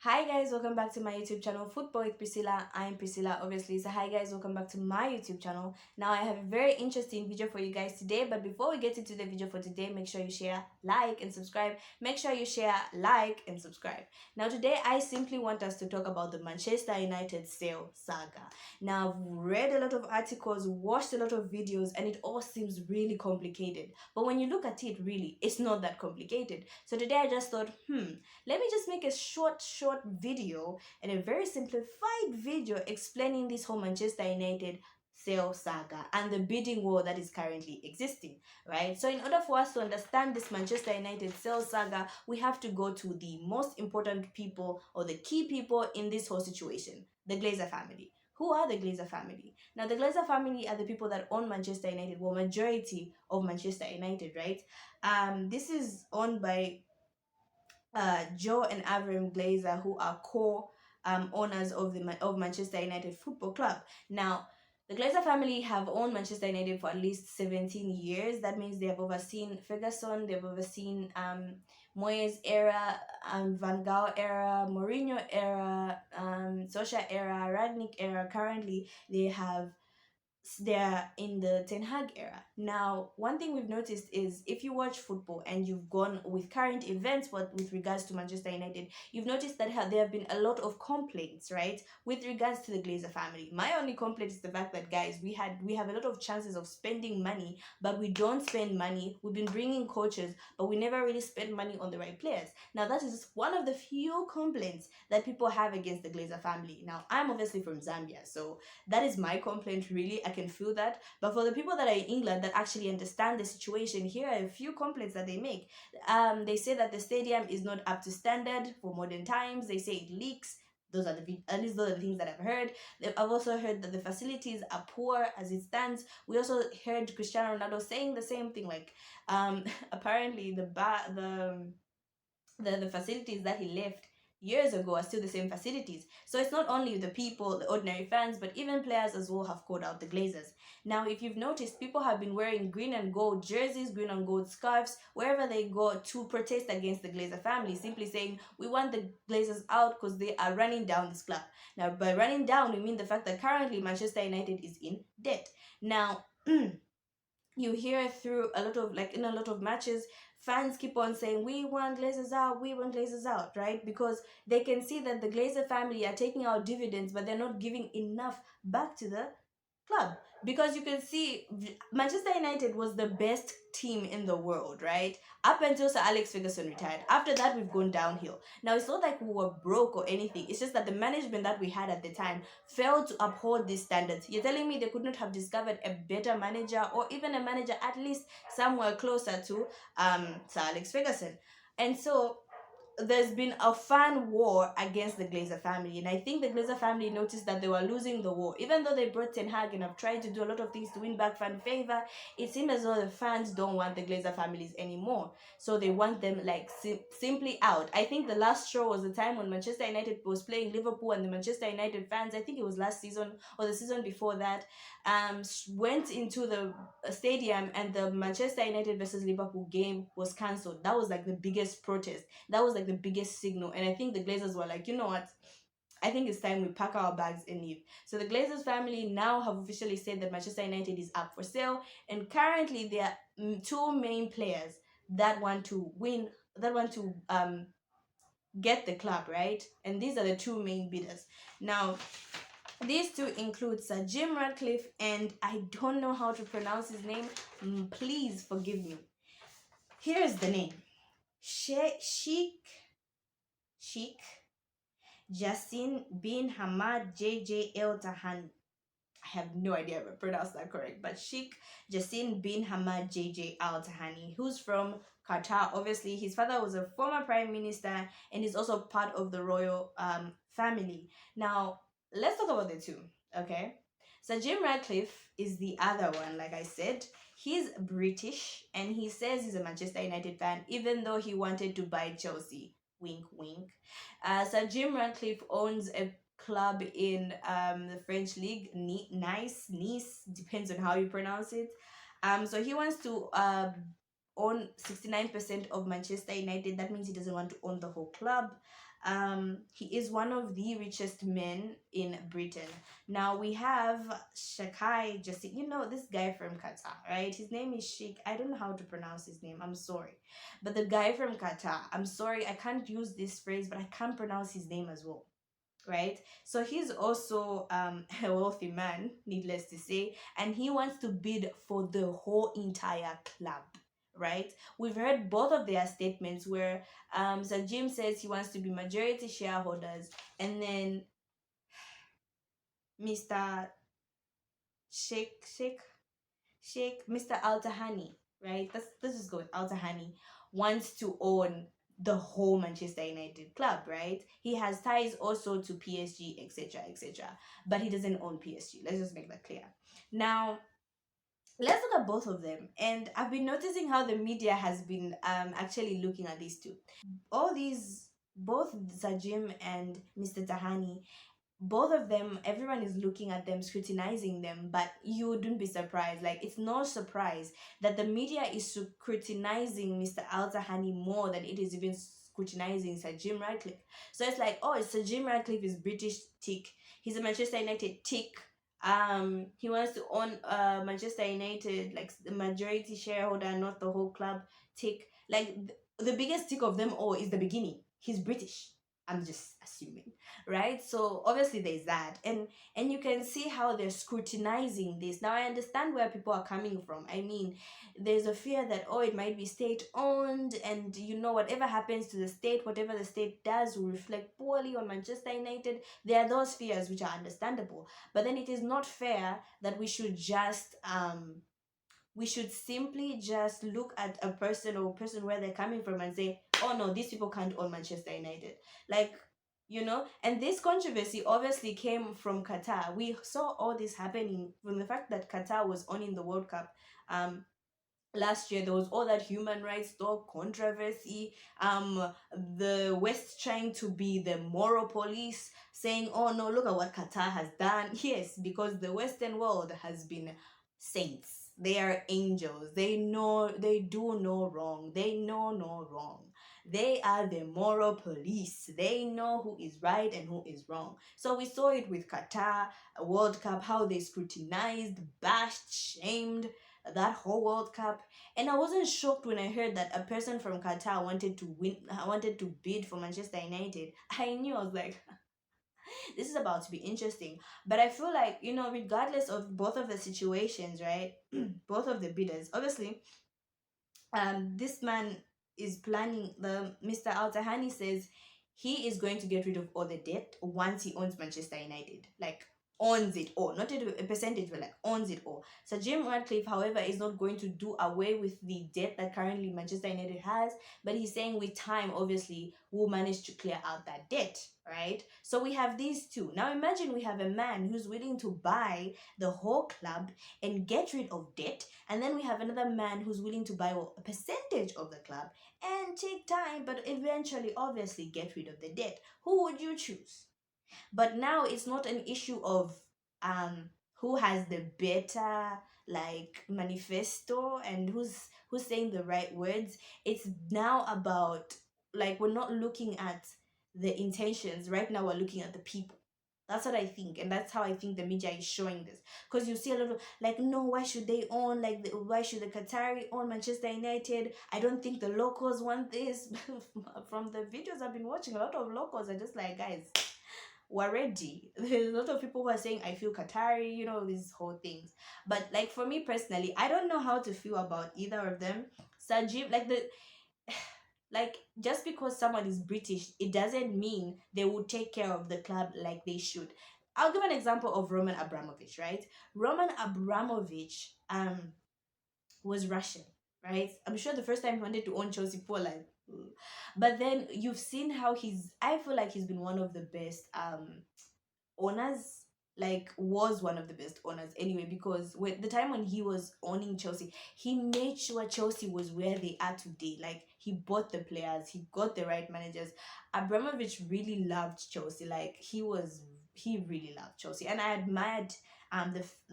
Hi guys, welcome back to my YouTube channel, Football with Priscilla. I'm Priscilla, obviously. So hi guys, welcome back to my YouTube channel. Now I have a very interesting video for you guys today, but before we get into the video for today, make sure you share, like, and subscribe. Make sure you share, like, and subscribe. Now today, I simply want us to talk about the Manchester United sale saga. Now I've read a lot of articles, watched a lot of videos, and it all seems really complicated. But when you look at it, really, it's not that complicated. So today I just thought, let me just make a short video and a very simplified video explaining this whole Manchester United sale saga and the bidding war that is currently existing, right? So in order for us to understand this Manchester United sale saga, we have to go to the most important people or the key people in this whole situation, the Glazer family. Who are the Glazer family? Now, the Glazer family are the people that own Manchester United, well, majority of Manchester United, right? This is owned by Joe and Avram Glazer, who are owners of of Manchester United Football Club. Now, the Glazer family have owned Manchester United for at least 17 years. That means they have overseen Ferguson, they've overseen Moyes era, Van Gaal era, Mourinho era, Solskjaer era, Radnick era. Currently, they're in the Ten Hag era. Now, one thing we've noticed is if you watch football and you've gone with current events, but with regards to Manchester United, you've noticed that there have been a lot of complaints, right, with regards to the Glazer family. My only complaint is the fact that, guys, we have a lot of chances of spending money, but we don't spend money. We've been bringing coaches, but we never really spend money on the right players. Now, that is one of the few complaints that people have against the Glazer family. Now, I'm obviously from Zambia, so that is my complaint, really. I can feel that. But for the people that are in England that actually understand the situation, here are a few complaints that they make. They say that the stadium is not up to standard for modern times. They say it leaks. Those are at least those are the things that I've heard. I've also heard that the facilities are poor as it stands. We also heard Cristiano Ronaldo saying the same thing. Like, apparently the facilities that he left years ago are still the same facilities. So it's not only the people, the ordinary fans, but even players as well have called out the Glazers. Now, if you've noticed, people have been wearing green and gold jerseys, green and gold scarves, wherever they go to protest against the Glazer family, simply saying, we want the Glazers out because they are running down this club. Now, by running down, we mean the fact that currently Manchester United is in debt. Now, you hear through a lot of, like, in a lot of matches, fans keep on saying, we want Glazers out, we want Glazers out, right? Because they can see that the Glazer family are taking out dividends, but they're not giving enough back to the club. Because you can see Manchester United was the best team in the world, right? Up until Sir Alex Ferguson retired. After that, we've gone downhill. Now, it's not like we were broke or anything. It's just that the management that we had at the time failed to uphold these standards. You're telling me they could not have discovered a better manager, or even a manager at least somewhere closer to Sir Alex Ferguson? And so there's been a fan war against the Glazer family, and I think the Glazer family noticed that they were losing the war. Even though they brought Ten Hag and have tried to do a lot of things to win back fan favor, it seems as though the fans don't want the Glazer families anymore. So they want them, like, simply out. I think the last straw was the time when Manchester United was playing Liverpool, and the Manchester United fans, I think it was last season or the season before that, went into the stadium, and the Manchester United versus Liverpool game was cancelled. That was like the biggest protest. That was like the biggest signal. And I think the Glazers were like, you know what? I think it's time we pack our bags and leave. So the Glazers family now have officially said that Manchester United is up for sale. And currently there are two main players that want to win, that want to get the club, right? And these are the two main bidders. Now, these two include Sir Jim Ratcliffe, and I don't know how to pronounce his name. Please forgive me. Here's the name. Sheikh Jassin bin Hamad JJ Tahani. I have no idea if I pronounced that correct, but Sheikh Jassin bin Hamad JJ Tahani, who's from Qatar. Obviously, his father was a former prime minister, and he's also part of the royal family. Now, let's talk about the two, okay? So Jim Ratcliffe is the other one. Like I said, he's British, and he says he's a Manchester United fan, even though he wanted to buy Chelsea. Wink, wink. So Jim Ratcliffe owns a club in the French league, Nice, depends on how you pronounce it. So he wants to own 69% of Manchester United. That means he doesn't want to own the whole club. He is one of the richest men in Britain. Now we have Shakai Jassi, this guy from Qatar, right? His name is Sheikh. I don't know how to pronounce his name. I'm sorry. But the guy from Qatar, I'm sorry, I can't use this phrase, but I can't pronounce his name as well. Right, so he's also a wealthy man, needless to say, and he wants to bid for the whole entire club. Right, we've heard both of their statements where Sir Jim says he wants to be majority shareholders, and then Mr. Sheikh Mr. Altahani, right? Let's just go with Altahani, wants to own the whole Manchester United club, right? He has ties also to PSG, etc., etc. But he doesn't own PSG. Let's just make that clear. Now, let's look at both of them. And I've been noticing how the media has been actually looking at these two. All these, both Sajim and Mr. Tahani, both of them, everyone is looking at them, scrutinizing them, but you wouldn't be surprised. Like, it's no surprise that the media is scrutinizing Mr. Altahani more than it is even scrutinizing Sir Jim Ratcliffe. So it's like, oh, Sir Jim Ratcliffe is British, tick. He's a Manchester United, tick. He wants to own Manchester United, like the majority shareholder, not the whole club, tick. Like, the biggest tick of them all is the beginning. He's British. I'm just assuming, right? So obviously there's that, and you can see how they're scrutinizing this. Now I understand where people are coming from. I mean, there's a fear that, oh, it might be state owned, and whatever happens to the state, whatever the state does will reflect poorly on Manchester United. There are those fears which are understandable, but then it is not fair that we should simply just look at a person where they're coming from and say, oh no, these people can't own Manchester United. Like, and this controversy obviously came from Qatar. We saw all this happening from the fact that Qatar was owning the World Cup. Last year there was all that human rights talk, controversy, the West trying to be the moral police, saying, oh no, look at what Qatar has done. Yes, because the Western world has been saints. They are angels. They do no wrong. They know no wrong. They are the moral police. They know who is right and who is wrong. So we saw it with Qatar, World Cup, how they scrutinized, bashed, shamed that whole World Cup. And I wasn't shocked when I heard that a person from Qatar wanted to bid for Manchester United. I knew, I was like, this is about to be interesting. But I feel like, regardless of both of the situations, right? Both of the bidders, obviously, this man is planning. The Mr. Altahani says he is going to get rid of all the debt once he owns Manchester United. Like, owns it all, not a percentage, but like owns it all. So Jim Ratcliffe, however, is not going to do away with the debt that currently Manchester United has, but he's saying with time, obviously, we'll manage to clear out that debt, right? So we have these two. Now imagine we have a man who's willing to buy the whole club and get rid of debt, and then we have another man who's willing to buy a percentage of the club and take time, but eventually, obviously, get rid of the debt. Who would you choose? But now it's not an issue of who has the better like manifesto and who's saying the right words. It's now about, like, we're not looking at the intentions right now, we're looking at the people. That's what I think, and that's how I think the media is showing this. Because you see a lot of, like, no, why should they own, like, why should the Qatari own Manchester United? I don't think the locals want this. From the videos I've been watching, a lot of locals are just like, guys, we're ready. There's a lot of people who are saying, I feel Qatari, these whole things. But like, for me personally, I don't know how to feel about either of them. Sajib, like, just because someone is British, it doesn't mean they will take care of the club like they should. I'll give an example of Roman Abramovich, right? Roman Abramovich was Russian, right? I'm sure the first time he wanted to own Chelsea, poor like, but then you've seen how I feel like he's been one of the best owners, like was one of the best owners anyway, because with the time when he was owning Chelsea, he made sure Chelsea was where they are today. Like, he bought the players, he got the right managers. Abramovich really loved Chelsea. Like, he really loved Chelsea, and I admired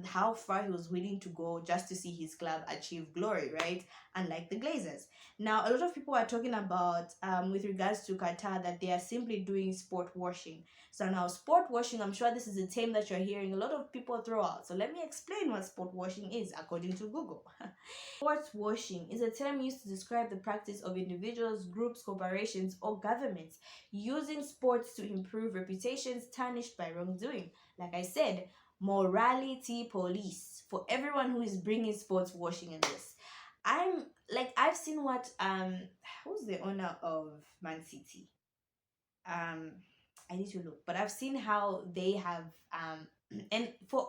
how far he was willing to go just to see his club achieve glory, right? Unlike the Glazers. Now, a lot of people are talking about, with regards to Qatar, that they are simply doing sport washing. So now, sport washing, I'm sure this is a term that you're hearing a lot of people throw out. So let me explain what sport washing is according to Google. Sports washing is a term used to describe the practice of individuals, groups, corporations, or governments using sports to improve reputations tarnished by wrongdoing. Like I said, morality police for everyone who is bringing sports washing in this. I've seen what who's the owner of Man City? um I need to look, but I've seen how they have and for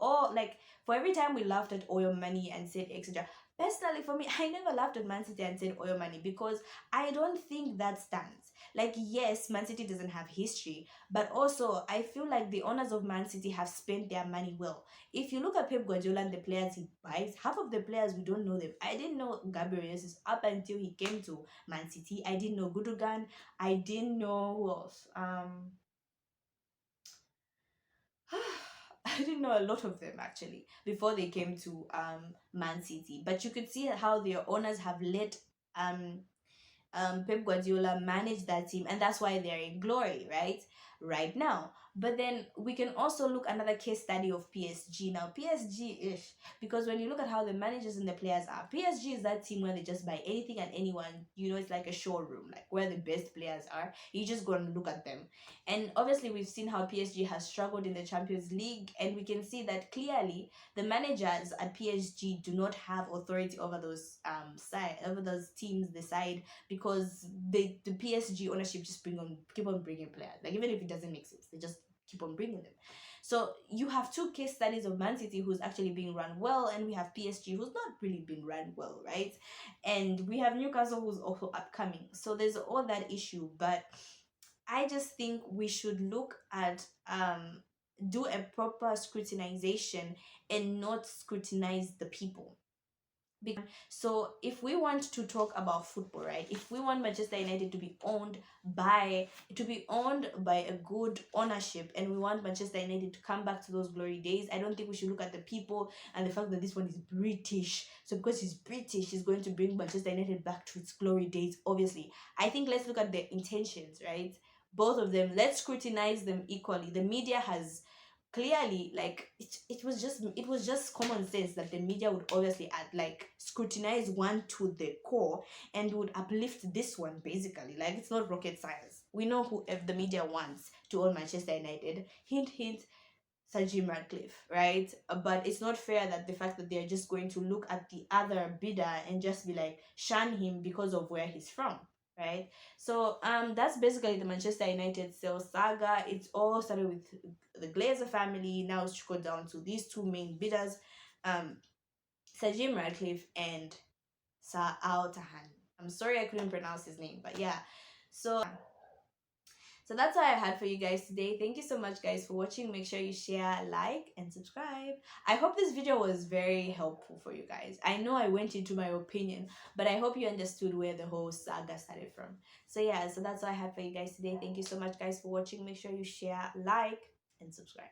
every time we laughed at oil money and said etc. Personally, for me, I never laughed at Man City and said oil money because I don't think that stands. Like, yes, Man City doesn't have history, but also I feel like the owners of Man City have spent their money well. If you look at Pep Guardiola and the players he buys, half of the players we don't know them. I didn't know Gabriel Jesus up until he came to Man City. I didn't know Gudogan. I didn't know who else. I didn't know a lot of them actually before they came to Man City. But you could see how their owners have let um Pep Guardiola managed that team, and that's why they're in glory, right now. But then we can also look another case study of PSG. Now, PSG ish, because when you look at how the managers and the players are, PSG is that team where they just buy anything and anyone. You know, it's like a showroom, like where the best players are. You just go and look at them. And obviously, we've seen how PSG has struggled in the Champions League, and we can see that clearly the managers at PSG do not have authority over those over those teams, the side, because the PSG ownership just keep on bringing players. Like, even if it doesn't make sense, they just keep on bringing them. So you have two case studies of Man City who's actually being run well, and we have PSG who's not really been run well, right? And we have Newcastle who's also upcoming. So there's all that issue, but I just think we should look at do a proper scrutinization and not scrutinize the people. So if we want to talk about football, right, if we want Manchester United to be owned by a good ownership, and we want Manchester United to come back to those glory days, I don't think we should look at the people and the fact that this one is British. So because he's British, he's going to bring Manchester United back to its glory days. Obviously, I think let's look at the intentions, right? Both of them, let's scrutinize them equally. The media has clearly, like, it was just common sense that the media would obviously scrutinize one to the core and would uplift this one. Basically, like, it's not rocket science. We know who if the media wants to own Manchester United. Hint hint, Sir Jim Radcliffe, right? But it's not fair that the fact that they're just going to look at the other bidder and just be like, shun him because of where he's from, right? So that's basically the Manchester United sales saga. It's all started with the Glazer family. Now it's trickled down to these two main bidders, Sir Jim Radcliffe and Sir Al Tahan. I'm sorry I couldn't pronounce his name, but yeah. So that's all I had for you guys today. Thank you so much, guys, for watching. Make sure you share, like, and subscribe. I hope this video was very helpful for you guys. I know I went into my opinion, but I hope you understood where the whole saga started from. So yeah, so that's all I had for you guys today. Thank you so much, guys, for watching. Make sure you share, like, and subscribe.